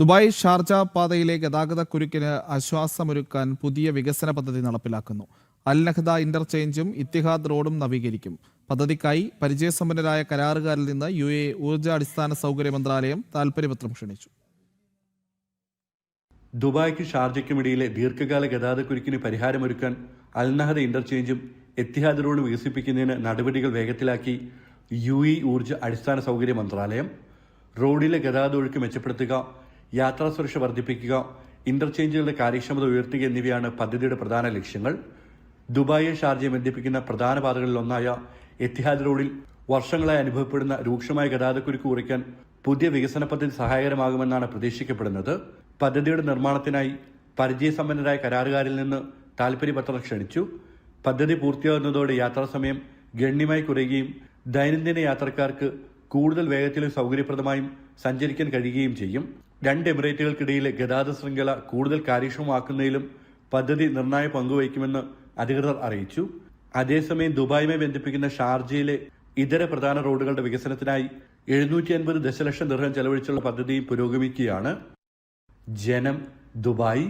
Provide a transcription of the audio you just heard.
Dubai Sharjah പാതയിലെ ഗതാഗതക്കുരുക്കിന് ആശ്വാസമൊരുക്കാൻ പുതിയ വികസന പദ്ധതി നടപ്പിലാക്കുന്നു. അൽ നഹ്ദ ഇന്റർചേഞ്ചും ഇത്തിഹാദ് റോഡും നവീകരിക്കും. പദ്ധതിക്കായി പരിചയസമ്പന്നരായ കരാറുകാരിൽ നിന്ന് UAE ഊർജ്ജ അടിസ്ഥാന സൗകര്യ മന്ത്രാലയം താൽപര്യപത്രം ക്ഷണിച്ചു. ദുബായ്ക്കും ഷാർജയ്ക്കുമിടയിലെ ദീർഘകാല ഗതാഗതക്കുരുക്കിന് പരിഹാരമൊരുക്കാൻ അൽ നഹ്ദ ഇന്റർചേഞ്ചും എത്തിഹാദ് റോഡും വികസിപ്പിക്കുന്നതിന് നടപടികൾ വേഗത്തിലാക്കി UAE ഊർജ്ജ അടിസ്ഥാന സൗകര്യ മന്ത്രാലയം. റോഡിലെ ഗതാഗത ഒഴുക്ക് മെച്ചപ്പെടുത്തുക, യാത്രാ സുരക്ഷ വർദ്ധിപ്പിക്കുക, ഇന്റർചേഞ്ചുകളുടെ കാര്യക്ഷമത ഉയർത്തുക എന്നിവയാണ് പദ്ധതിയുടെ പ്രധാന ലക്ഷ്യങ്ങൾ. ദുബായിയെ ഷാർജയെ ബന്ധിപ്പിക്കുന്ന പ്രധാന പാതകളിലൊന്നായ എത്തിഹാദ് റോഡിൽ വർഷങ്ങളായി അനുഭവപ്പെടുന്ന രൂക്ഷമായ ഗതാഗതക്കുരുക്ക് കുറയ്ക്കാൻ പുതിയ വികസന പദ്ധതി സഹായകരമാകുമെന്നാണ് പ്രതീക്ഷിക്കപ്പെടുന്നത്. പദ്ധതിയുടെ നിർമ്മാണത്തിനായി പരിചയസമ്പന്നരായ കരാറുകാരിൽ നിന്ന് താൽപര്യപത്രം ക്ഷണിച്ചു. പദ്ധതി പൂർത്തിയാകുന്നതോടെ യാത്രാസമയം ഗണ്യമായി കുറയുകയും ദൈനംദിന യാത്രക്കാർക്ക് കൂടുതൽ വേഗത്തിലും സൗകര്യപ്രദമായും സഞ്ചരിക്കാൻ കഴിയുകയും ചെയ്യും. രണ്ട് എമിറേറ്റുകൾക്കിടയിലെ ഗതാഗത ശൃംഖല കൂടുതൽ കാര്യക്ഷമമാക്കുന്നതിലും പദ്ധതി നിർണായക പങ്കുവഹിക്കുമെന്ന് അധികൃതർ അറിയിച്ചു. അതേസമയം ദുബായുമായി ബന്ധിപ്പിക്കുന്ന ഷാർജയിലെ ഇതര പ്രധാന റോഡുകളുടെ വികസനത്തിനായി 750 ദശലക്ഷം ദിർഹം ചെലവഴിച്ചുള്ള പദ്ധതി പുരോഗമിക്കുകയാണ്. ജനം, ദുബായ്.